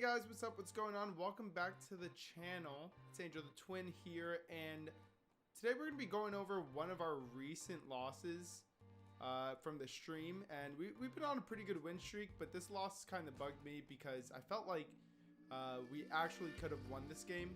guys, what's up? What's going on? Welcome back to the channel. It's Angelthetwin here, and today we're going to be going over one of our recent losses from the stream. And we've been on a pretty good win streak, but this loss kind of bugged me because I felt like we actually could have won this game.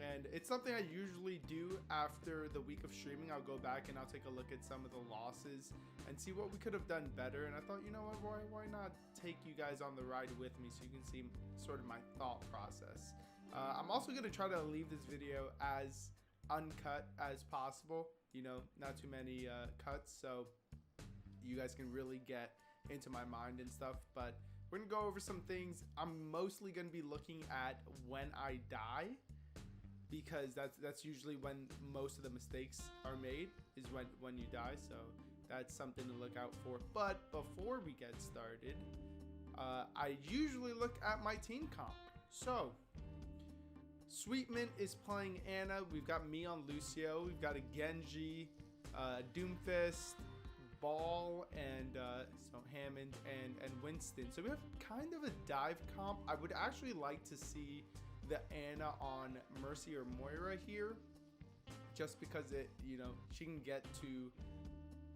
And it's something I usually do after the week of streaming. I'll go back and I'll take a look at some of the losses and see what we could have done better. And I thought, you know what, why not take you guys on the ride with me so you can see sort of my thought process. I'm also going to try to leave this video as uncut as possible. You know, not too many cuts, so you guys can really get into my mind and stuff. But we're going to go over some things. I'm mostly going to be looking at when I die, because that's usually when most of the mistakes are made, is when you die. So that's something to look out for. But before we get started, I usually look at my team comp. So Sweetmint is playing Anna. We've got me on Lucio. We've got a Genji, Doomfist, Ball, and so Hammond and Winston. So we have kind of a dive comp. I would actually like to see the Anna on Mercy or Moira here, just because she can get to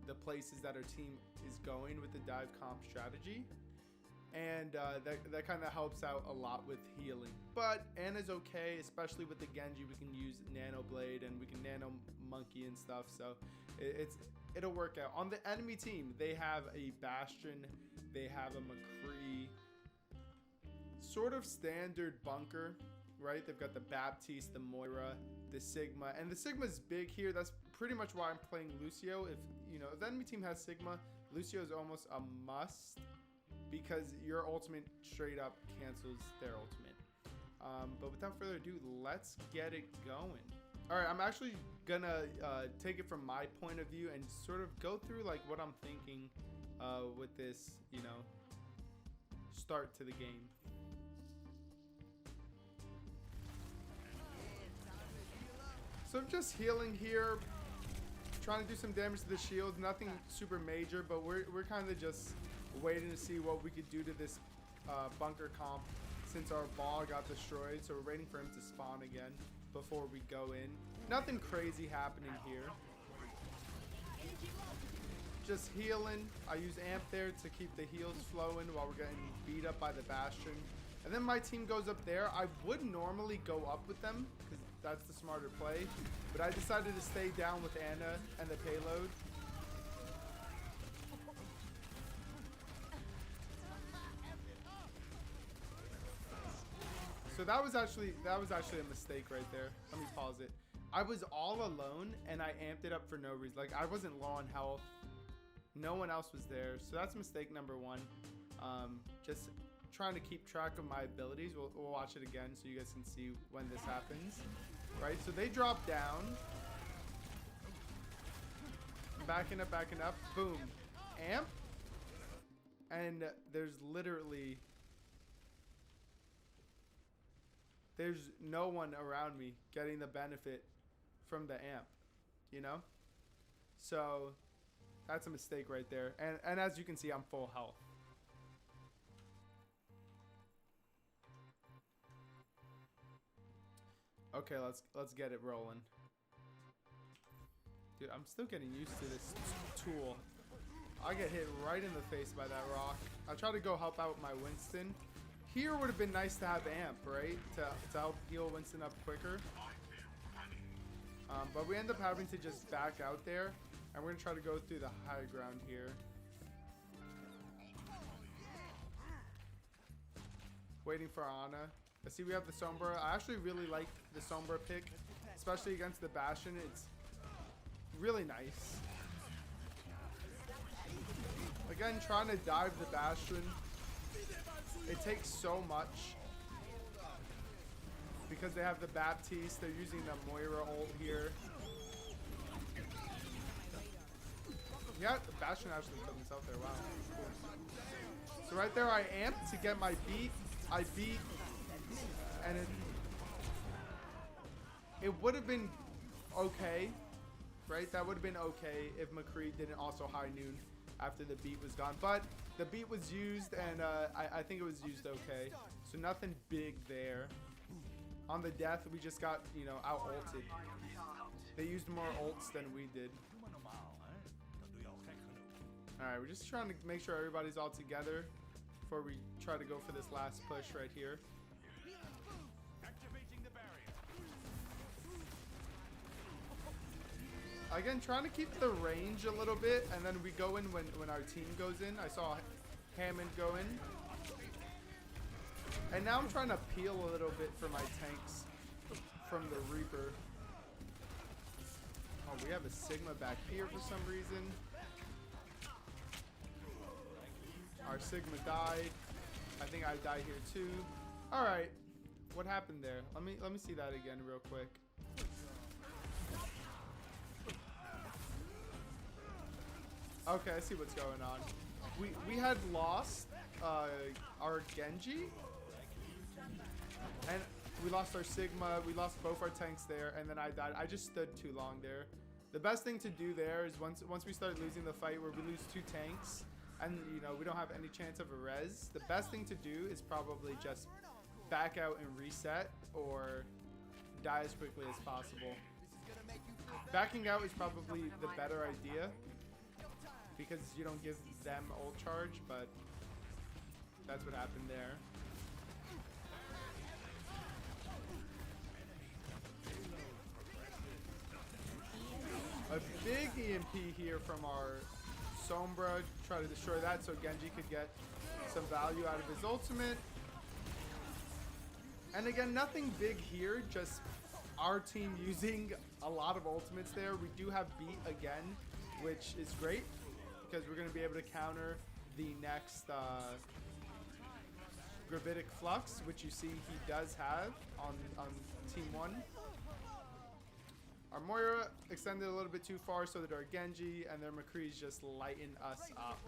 the places that our team is going with the dive comp strategy, and that kind of helps out a lot with healing. But Anna's okay, especially with the Genji. We can use Nano Blade and we can Nano Monkey and stuff, so it'll work out. On the enemy team, they have a Bastion, they have a McCree, sort of standard bunker, right? They've got the Baptiste, the Moira, the Sigma, and the Sigma's big here. That's pretty much why I'm playing Lucio. If the enemy team has Sigma, Lucio is almost a must, because your ultimate straight up cancels their ultimate. But without further ado, let's get it going. All right, I'm actually gonna take it from my point of view and sort of go through like what I'm thinking with this, start to the game. So I'm just healing here, trying to do some damage to the shield. Nothing super major, but we're kind of just waiting to see what we could do to this bunker comp since our ball got destroyed. So we're waiting for him to spawn again before we go in. Nothing crazy happening here. Just healing. I use Amp there to keep the heals flowing while we're getting beat up by the Bastion. And then my team goes up there. I would normally go up with them because that's the smarter play, but I decided to stay down with Anna and the payload. So that was actually a mistake right there. Let me pause it. I was all alone and I amped it up for no reason. Like, I wasn't low on health. No one else was there. So that's mistake number one. Just trying to keep track of my abilities. We'll watch it again so you guys can see when this happens. Right, so they drop down. Backing up. Boom. Amp. And there's no one around me getting the benefit from the amp, So that's a mistake right there. And as you can see, I'm full health. Okay, let's get it rolling. Dude, I'm still getting used to this tool. I get hit right in the face by that rock. I try to go help out my Winston. Here would have been nice to have Amp, right? To help heal Winston up quicker. But we end up having to just back out there. And we're going to try to go through the high ground here. Waiting for Ana. I see we have the Sombra. I actually really like the Sombra pick, especially against the Bastion. It's really nice. Again, trying to dive the Bastion. It takes so much because they have the Baptiste. They're using the Moira ult here. Yeah, the Bastion actually put himself there. Wow. Cool. So right there, I amped to get my beat. I beat. And it would have been okay, right? That would have been okay if McCree didn't also high noon after the beat was gone. But the beat was used, and I think it was used okay. So So nothing big there. On the death, we just got, you know, out-ulted. They used more ults than we did. Alright, we're just trying to make sure everybody's all together before we try to go for this last push right here. Again, trying to keep the range a little bit, and then we go in when our team goes in. I saw Hammond go in. And now I'm trying to peel a little bit for my tanks from the Reaper. Oh, we have a Sigma back here for some reason. Our Sigma died. I think I died here too. All right, what happened there? Let me see that again real quick. Okay, I see what's going on. We had lost our Genji, and we lost our Sigma. We lost both our tanks there, and then I died. I just stood too long there. The best thing to do there is once we start losing the fight where we lose 2 tanks, and you know we don't have any chance of a res, the best thing to do is probably just back out and reset, or die as quickly as possible. Backing out is probably the better idea, because you don't give them ult charge, but that's what happened there. A big EMP here from our Sombra. Try to destroy that so Genji could get some value out of his ultimate. And again, nothing big here, just our team using a lot of ultimates there. We do have beat again, which is great, because we're going to be able to counter the next Gravitic Flux, which you see he does have on Team 1. Our Moira extended a little bit too far so that our Genji and their McCree's just lighten us up.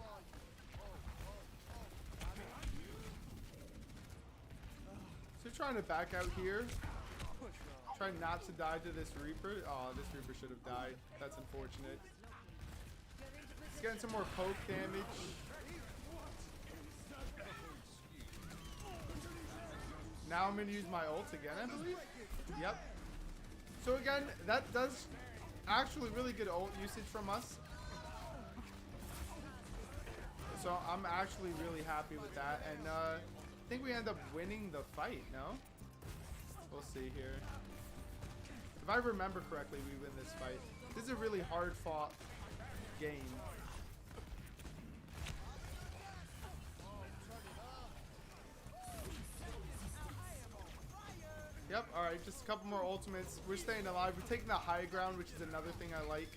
So trying to back out here. Try not to die to this Reaper. Oh, this Reaper should have died. That's unfortunate. He's getting some more poke damage. Now I'm going to use my ult again, I believe. Yep. So again, that does actually really good ult usage from us. So I'm actually really happy with that. And I think we end up winning the fight, no? We'll see here. If I remember correctly, we win this fight. This is a really hard fought game. Yep, alright, just a couple more ultimates. We're staying alive. We're taking the high ground, which is another thing I like.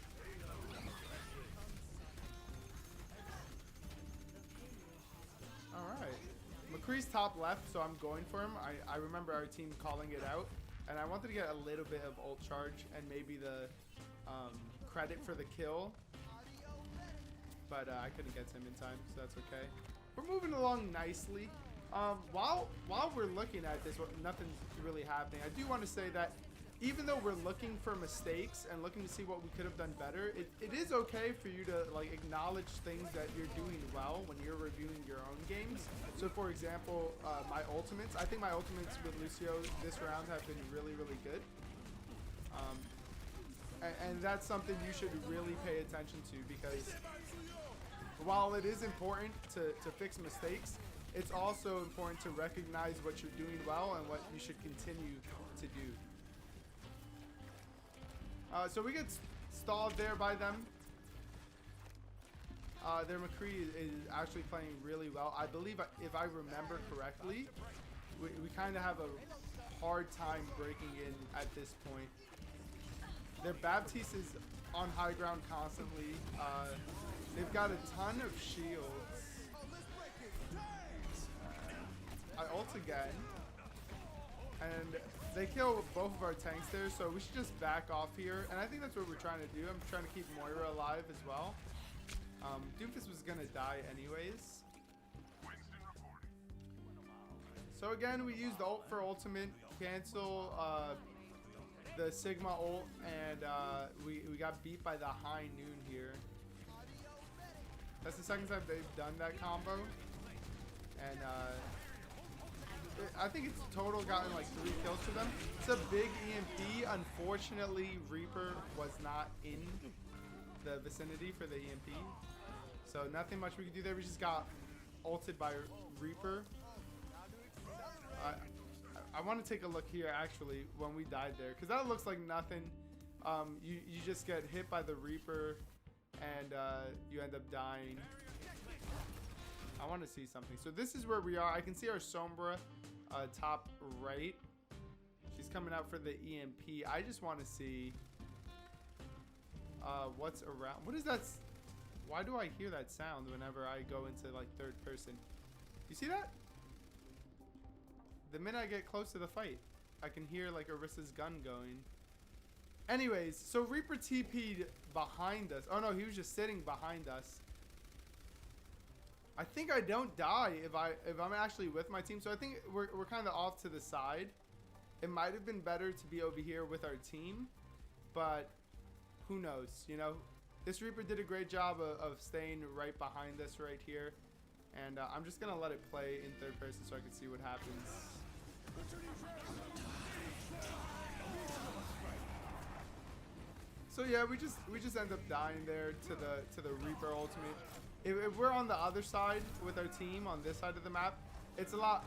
Alright. McCree's top left, so I'm going for him. I remember our team calling it out. And I wanted to get a little bit of ult charge and maybe the credit for the kill. But I couldn't get to him in time, so that's okay. We're moving along nicely. While we're looking at this, nothing's really happening. I do want to say that even though we're looking for mistakes and looking to see what we could have done better, it is okay for you to like acknowledge things that you're doing well when you're reviewing your own games. So for example, my ultimates, I think my ultimates with Lucio this round have been really, really good. And that's something you should really pay attention to, because while it is important to fix mistakes, it's also important to recognize what you're doing well and what you should continue to do. So we get stalled there by them. Their McCree is actually playing really well. I believe, if I remember correctly, we kind of have a hard time breaking in at this point. Their Baptiste is on high ground constantly. They've got a ton of shields. I ult again, and they kill both of our tanks there, so we should just back off here, and I think that's what we're trying to do. I'm trying to keep Moira alive as well. Doofus was gonna die anyways. So again, we used ult for ultimate, cancel the Sigma ult, and we got beat by the high noon here. That's the second time they've done that combo, and I think it's total gotten like 3 kills for them. It's a big EMP. Unfortunately, Reaper was not in the vicinity for the EMP. So nothing much we could do there. We just got ulted by Reaper. I want to take a look here actually when we died there, because that looks like nothing. You just get hit by the Reaper and you end up dying. I want to see something. So this is where we are. I can see our Sombra top right. She's coming out for the EMP. I just want to see what's around. What is that? Why do I hear that sound whenever I go into like third person? You see that? The minute I get close to the fight, I can hear like Orissa's gun going. Anyways, so Reaper TP'd behind us. Oh no, he was just sitting behind us. I think I don't die if I'm actually with my team. So I think we're kind of off to the side. It might have been better to be over here with our team, but who knows? You know, this Reaper did a great job of staying right behind us right here. And I'm just gonna let it play in third person so I can see what happens. So yeah, we just end up dying there to the Reaper ultimate. If we're on the other side with our team on this side of the map, it's a lot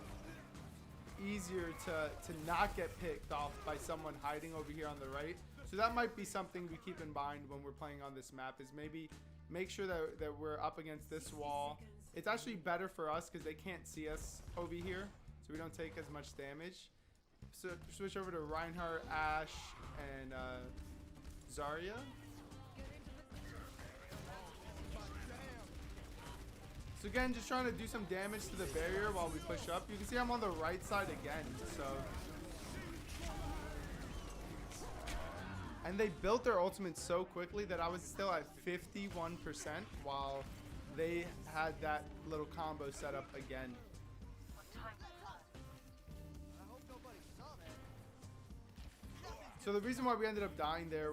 easier to not get picked off by someone hiding over here on the right. So that might be something we keep in mind when we're playing on this map, is maybe make sure that we're up against this wall. It's actually better for us because they can't see us over here, so we don't take as much damage. So switch over to Reinhardt, Ashe, and Zarya. So again, just trying to do some damage to the barrier while we push up. You can see I'm on the right side again, so. And they built their ultimate so quickly that I was still at 51% while they had that little combo set up again. So the reason why we ended up dying there,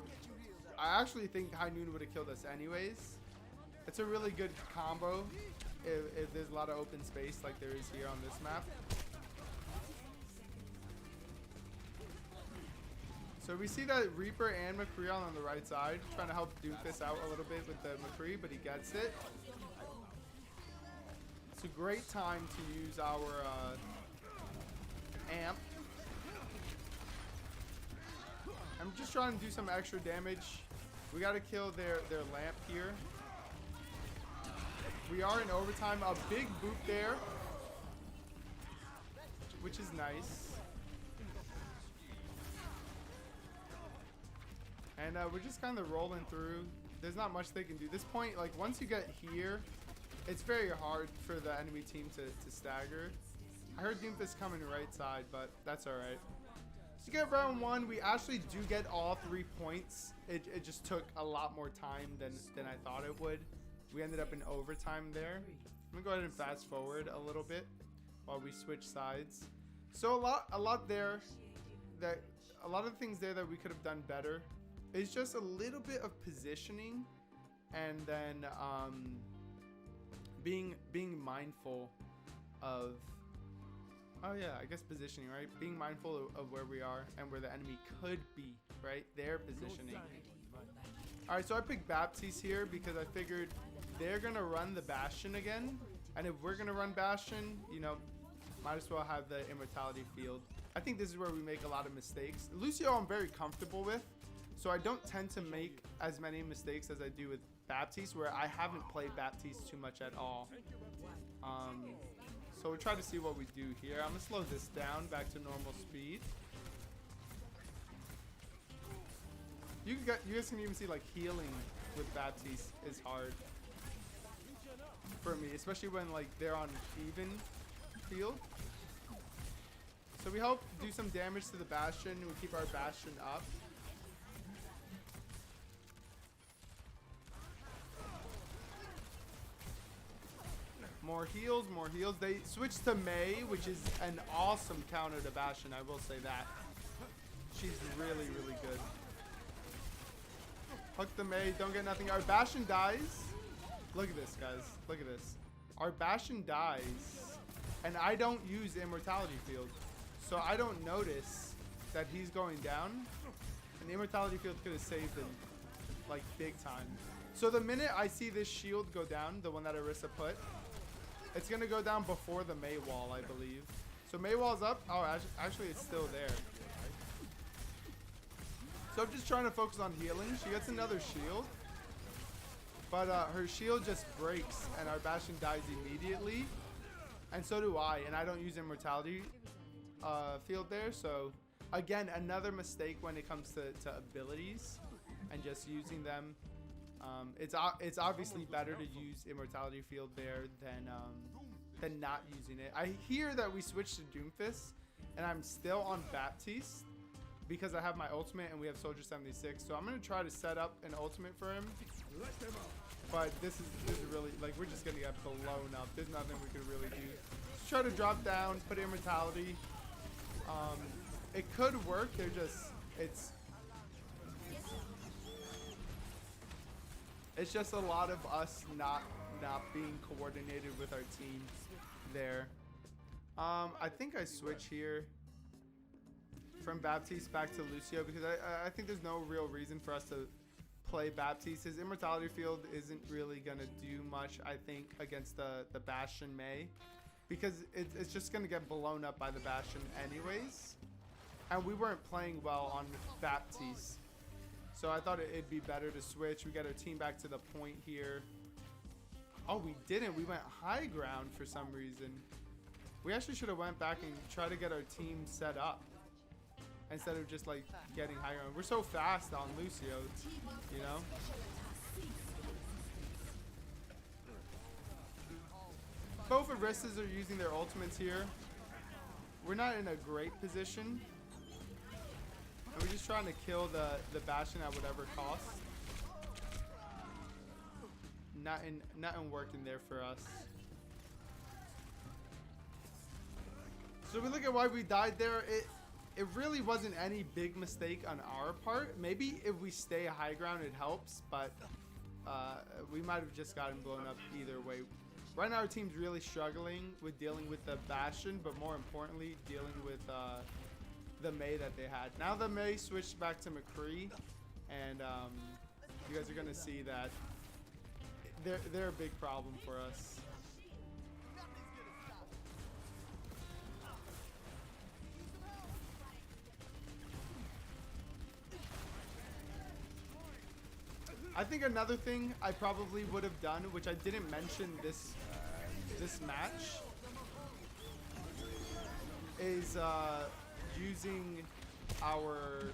I actually think High Noon would have killed us anyways. It's a really good combo if there's a lot of open space like there is here on this map. So we see that Reaper and McCree on the right side, trying to help Doofus out a little bit with the McCree, but he gets it. It's a great time to use our amp. I'm just trying to do some extra damage. We got to kill their lamp here. We are in overtime. A big boop there, which is nice. And we're just kind of rolling through. There's not much they can do. This point, like once you get here, it's very hard for the enemy team to stagger. I heard Doomfist coming right side, but that's all right. To get round 1, we actually do get all 3 points. It just took a lot more time than I thought it would. We ended up in overtime there. I'm gonna go ahead and fast forward a little bit while we switch sides. So a lot there, that a lot of things there that we could have done better. It's just a little bit of positioning, and then being mindful of, oh yeah, I guess positioning, right? Being mindful of where we are and where the enemy could be, right? Their positioning. All right, so I picked Baptiste here because I figured they're gonna run the Bastion again, and if we're gonna run Bastion, you know, might as well have the Immortality field. I think this is where we make a lot of mistakes. Lucio I'm very comfortable with, so I don't tend to make as many mistakes as I do with Baptiste, where I haven't played Baptiste too much at all. So we'll try to see what we do here. I'm gonna slow this down back to normal speed. You guys can even see like healing with Baptiste is hard for me, especially when like they're on even field. So we hope to do some damage to the Bastion. We keep our Bastion up. More heals, more heals. They switched to Mei, which is an awesome counter to Bastion, I will say that. She's really, really good. Hook the Mei, don't get nothing. Our Bastion dies. Look at this, guys. Look at this. Our Bastion dies And I don't use the immortality field. So I don't notice that he's going down. And the immortality field could have saved him like big time. So the minute I see this shield go down, the one that Orisa put, it's going to go down before the Mei wall, I believe. So Mei wall's up. Oh, actually it's still there. So I'm just trying to focus on healing. She gets another shield. But her shield just breaks and our Bastion dies immediately. And so do I. And I don't use immortality field there. So again, another mistake when it comes to abilities and just using them. It's obviously better to use immortality field there than not using it. I hear that we switched to Doomfist and I'm still on Baptiste because I have my ultimate and we have Soldier 76. So I'm going to try to set up an ultimate for him. But this is really, like, we're just going to get blown up. There's nothing we can really do. Just try to drop down, put immortality. It could work. They're just, it's just a lot of us not being coordinated with our team there. I think I switch here from Baptiste back to Lucio because I think there's no real reason for us to play Baptiste. His immortality field isn't really gonna do much, I think, against the Bastion Mei because it's just gonna get blown up by the Bastion anyways, and we weren't playing well on Baptiste, so I thought it'd be better to switch. We got our team back to the point here. Oh, we didn't. We went high ground for some reason. We actually should have went back and tried to get our team set up instead of just like getting high ground. We're so fast on Lucio, you know? Both Orisas are using their ultimates here. We're not in a great position. And we're just trying to kill the Bastion at whatever cost. Nothing working there for us. So we look at why we died there. It really wasn't any big mistake on our part. Maybe if we stay high ground it helps, but we might have just gotten blown up either way. Right now our team's really struggling with dealing with the Bastion, but more importantly dealing with the Mei that they had. Now the Mei switched back to McCree, and you guys are gonna see that they're a big problem for us. I think another thing I probably would have done, which I didn't mention this match, is using our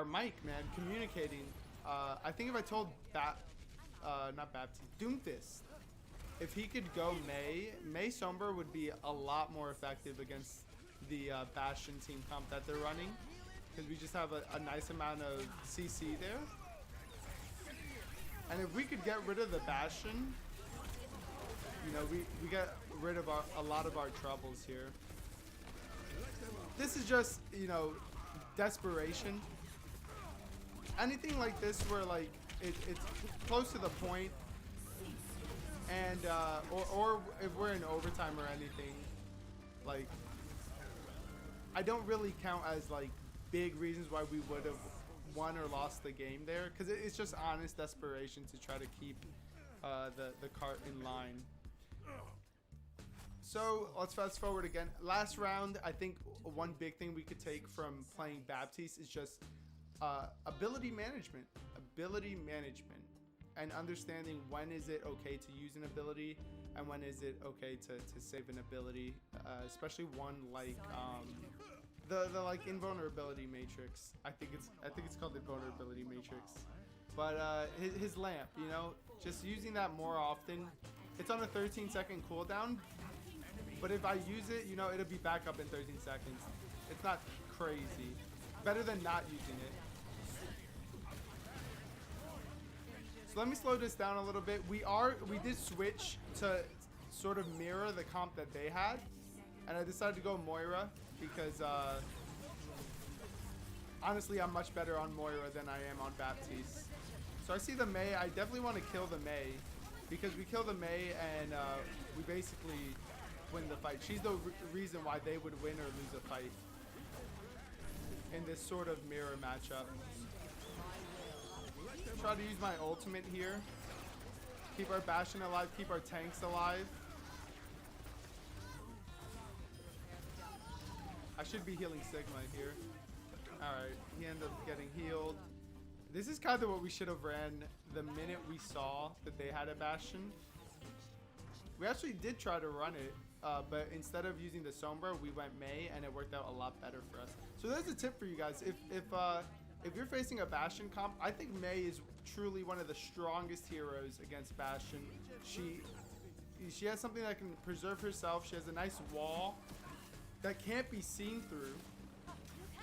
mic, man, communicating. I think if I told not Baptiste, Doomfist, if he could go Mei Sombra would be a lot more effective against the Bastion team comp that they're running, because we just have a nice amount of CC there. And if we could get rid of the Bastion, you know, we get rid of a lot of our troubles here. This is just, you know, desperation. Anything like this where like it's close to the point, and or if we're in overtime or anything, like I don't really count as like big reasons why we would have won or lost the game there, because it's just honest desperation to try to keep the cart in line. So let's fast forward again. Last round, I think one big thing we could take from playing Baptiste is just ability management, and understanding when is it okay to use an ability and when is it okay to save an ability, especially one like the like invulnerability matrix. I think it's called the invulnerability matrix. But his lamp, you know, just using that more often. It's on a 13-second cooldown, but if I use it, you know, it'll be back up in 13 seconds. It's not crazy. Better than not using it. So let me slow this down a little bit. We did switch to sort of mirror the comp that they had, and I decided to go Moira because honestly I'm much better on Moira than I am on Baptiste. So I see the Mei. I definitely want to kill the Mei because we kill the Mei and we basically win the fight. She's the reason why they would win or lose a fight in this sort of mirror matchup. Try to use my ultimate here. Keep our Bastion alive, keep our tanks alive. I should be healing Sigma here. Alright, he ended up getting healed. This is kind of what we should have ran the minute we saw that they had a Bastion. We actually did try to run it, but instead of using the Sombra, we went Mei, and it worked out a lot better for us. So there's a tip for you guys. If you're facing a Bastion comp, I think Mei is truly one of the strongest heroes against Bastion. She has something that can preserve herself. She has a nice wall that can't be seen through,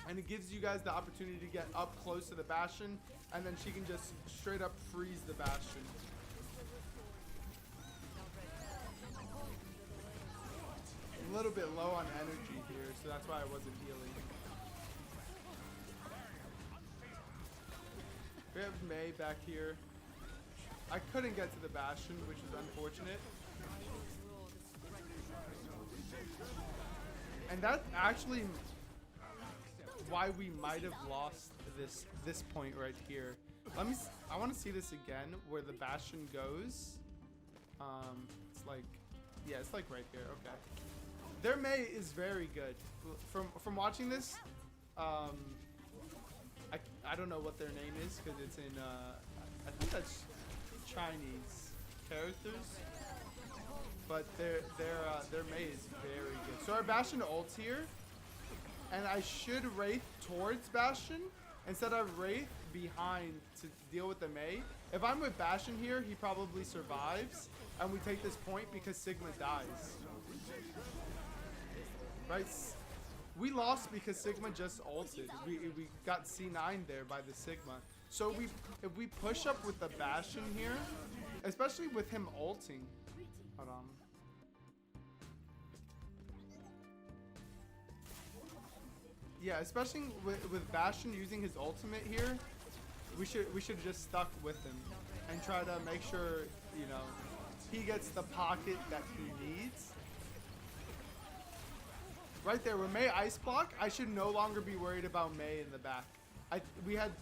and it gives you guys the opportunity to get up close to the Bastion, and then she can just straight up freeze the Bastion. I'm a little bit low on energy here, so that's why I wasn't healing. We have Mei back here. I couldn't get to the Bastion, which is unfortunate. And that's actually why we might have lost this point right here. I want to see this again, where the Bastion goes. It's like, yeah, it's like right here. Okay. Their Mei is very good. From watching this, I don't know what their name is because it's in I think that's Chinese characters, but their Mei is very good. So our Bastion ults here, and I should Wraith towards Bastion instead of Wraith behind to deal with the Mei. If I'm with Bastion here, he probably survives, and we take this point because Sigma dies. Right? We lost because Sigma just ulted. We got C9 there by the Sigma. So if we push up with the Bastion here, especially with him ulting. Hold on. Yeah, especially with Bastion using his ultimate here, we should have just stuck with him and try to make sure, you know, he gets the pocket that he needs. Right there, with Mei Ice Block, I should no longer be worried about Mei in the back. We had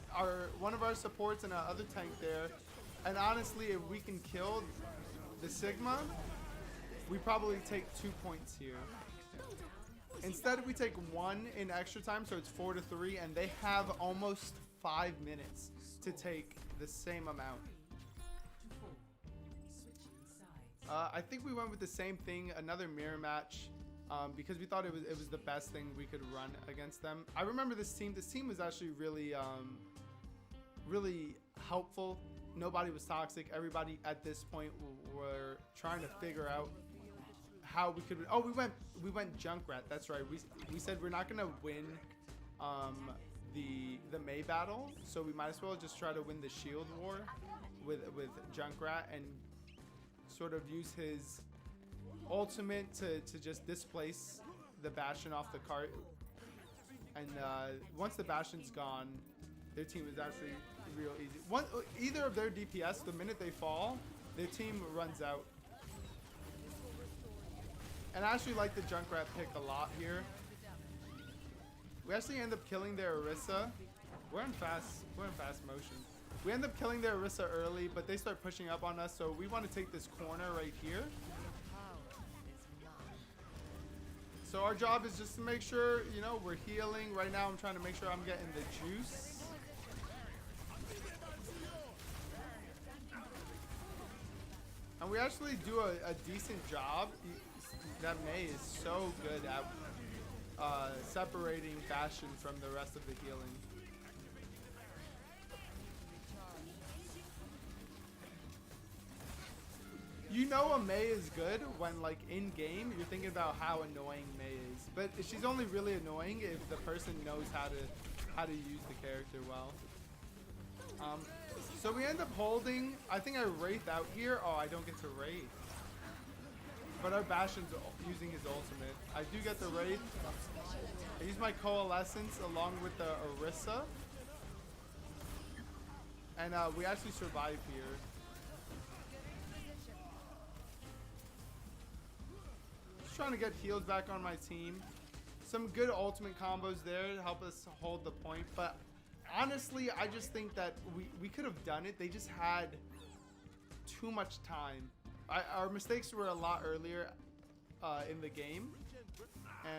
one of our supports and our other tank there, and honestly, if we can kill the Sigma, we probably take 2 points here. Instead, we take 1 in extra time, so it's 4-3, and they have almost 5 minutes to take the same amount. I think we went with the same thing, another mirror match. Because we thought it was the best thing we could run against them. I remember this team. This team was actually really, really helpful. Nobody was toxic. Everybody at this point were trying to figure out how we could. Oh, we went Junkrat. That's right. We said we're not gonna win the Mei battle, so we might as well just try to win the Shield War with Junkrat and sort of use his ultimate to just displace the Bastion off the cart. And once the Bastion's gone, their team is actually real easy. Either of their DPS, the minute they fall, their team runs out. And I actually like the Junkrat pick a lot here. We actually end up killing their Orisa. We're in fast motion. We end up killing their Orisa early, but they start pushing up on us, so we want to take this corner right here. So our job is just to make sure, you know, we're healing. Right now I'm trying to make sure I'm getting the juice. And we actually do a decent job. That Mei is so good at separating Bastion from the rest of the healing. You know a Mei is good when, like, in game, you're thinking about how annoying Mei is. But she's only really annoying if the person knows how to use the character well. So we end up holding. I think I Wraith out here. Oh, I don't get to Wraith. But our Bastion's using his ultimate. I do get the Wraith. I use my Coalescence along with the Orisa. And we actually survive here. Trying trying to get heals back on my team. Some good ultimate combos there to help us hold the point. But honestly, I just think that we could have done it. They just had too much time. Our mistakes were a lot earlier in the game.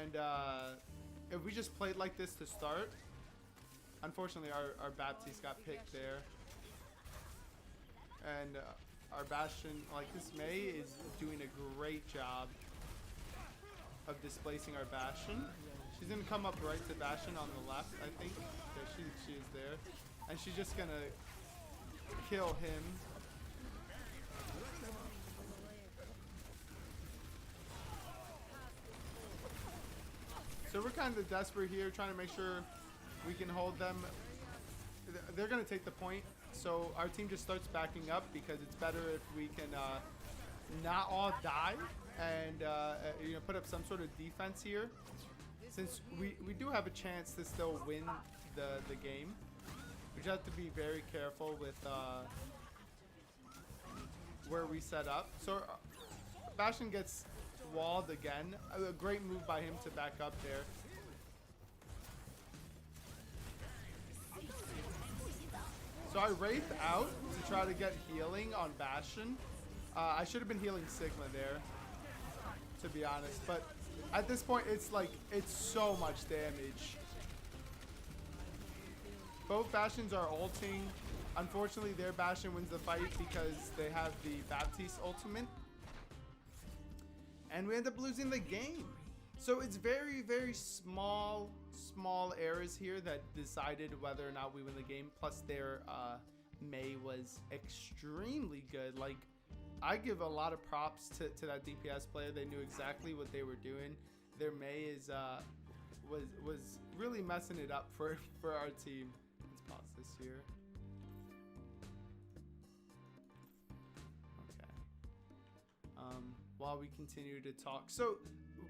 And if we just played like this to start, unfortunately our Baptiste got picked there. And our Bastion, like this Mei is doing a great job of displacing our Bastion. She's gonna come up right to Bastion on the left, I think. Yeah, she is there. And she's just gonna kill him. So we're kind of desperate here, trying to make sure we can hold them. They're gonna take the point. So our team just starts backing up because it's better if we can not all die and you know, put up some sort of defense here, since we do have a chance to still win the game. We just have to be very careful with where we set up. So Bastion gets walled again. A great move by him to back up there. So I wraithed out to try to get healing on Bastion. I should have been healing Sigma there, to be honest. But at this point, it's like, it's so much damage. Both Bastions are ulting. Unfortunately, their Bastion wins the fight because they have the Baptiste ultimate. And we end up losing the game. So it's very, very small errors here that decided whether or not we win the game. Plus their Mei was extremely good. Like, I give a lot of props to that DPS player. They knew exactly what they were doing. Their Mei is was really messing it up for our team. Let's pause this here. Okay. While we continue to talk, so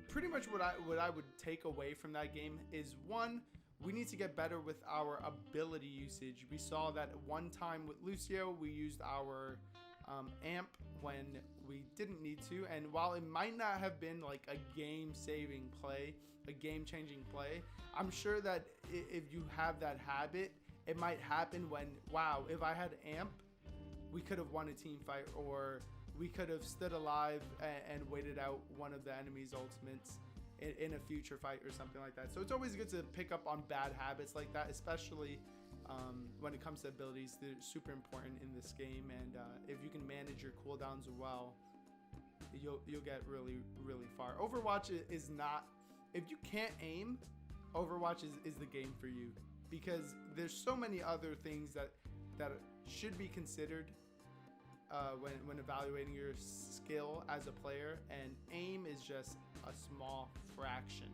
pretty much what I would take away from that game is, one, we need to get better with our ability usage. We saw that one time with Lucio, we used our amp when we didn't need to, and while it might not have been like a game-saving play, a game-changing play, I'm sure that if you have that habit, it might happen when, wow, if I had amp, we could have won a team fight, or we could have stood alive and waited out one of the enemy's ultimates in a future fight or something like that. So it's always good to pick up on bad habits like that, especially when it comes to abilities. They're super important in this game, and if you can manage your cooldowns well, you'll get really, really far. Overwatch is not, if you can't aim, Overwatch is the game for you, because there's so many other things that should be considered when evaluating your skill as a player, and aim is just a small fraction.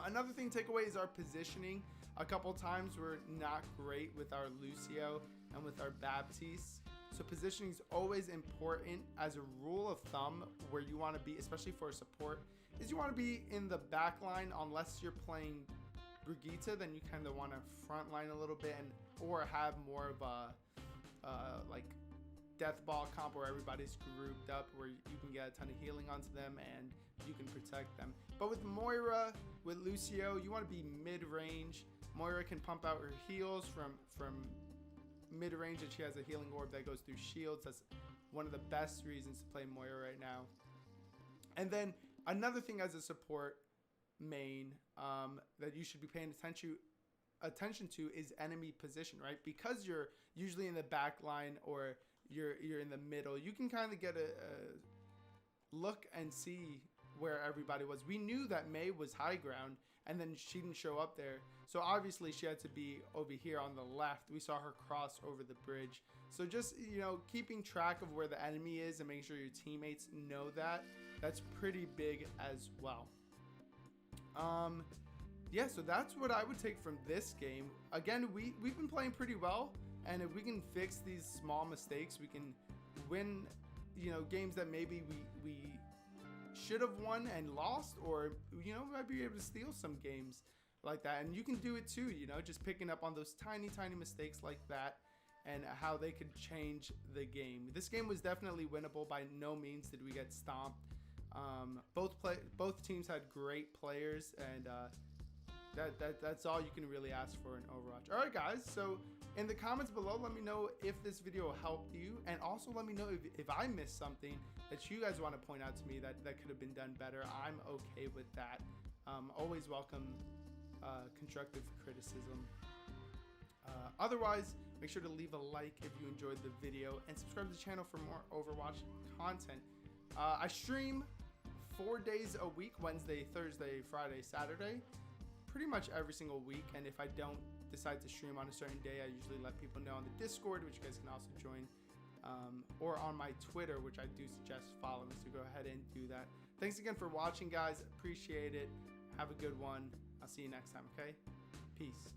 Another thing to take away is our positioning. A couple times we're not great with our Lucio and with our Baptiste. So positioning is always important. As a rule of thumb, where you want to be, especially for support, is you want to be in the back line. Unless you're playing Brigitte, then you kind of want to front line a little bit, or have more of a like death ball comp where everybody's grouped up, where you can get a ton of healing onto them and you can protect them. But with Moira, with Lucio, you want to be mid-range. Moira can pump out her heals from mid-range, and she has a healing orb that goes through shields. That's one of the best reasons to play Moira right now. And then another thing as a support main that you should be paying attention to is enemy position, right? Because you're usually in the back line, or you're in the middle, you can kind of get a look and see where everybody was. We knew that Mei was high ground, and then she didn't show up there, so obviously she had to be over here on the left. We saw her cross over the bridge. So just, you know, keeping track of where the enemy is and making sure your teammates know that's pretty big as well. Yeah, so that's what I would take from this game. Again, we've been playing pretty well, and if we can fix these small mistakes, we can win, you know, games that maybe we should have won and lost, or, you know, we might be able to steal some games like that. And you can do it too, you know, just picking up on those tiny mistakes like that and how they could change the game. This game was definitely winnable. By no means did we get stomped. Both teams had great players, and that's all you can really ask for in Overwatch. All right, guys. So in the comments below, let me know if this video helped you, and also let me know if I missed something that you guys want to point out to me that could have been done better. I'm okay with that. Always welcome constructive criticism. Otherwise, make sure to leave a like if you enjoyed the video and subscribe to the channel for more Overwatch content. I stream 4 days a week: Wednesday, Thursday, Friday, Saturday, pretty much every single week. And if I don't decide to stream on a certain day, I usually let people know on the Discord, which you guys can also join, or on my Twitter, which I do suggest following, so go ahead and do that. Thanks again for watching, guys. Appreciate it. Have a good one. I'll see you next time, okay? Peace.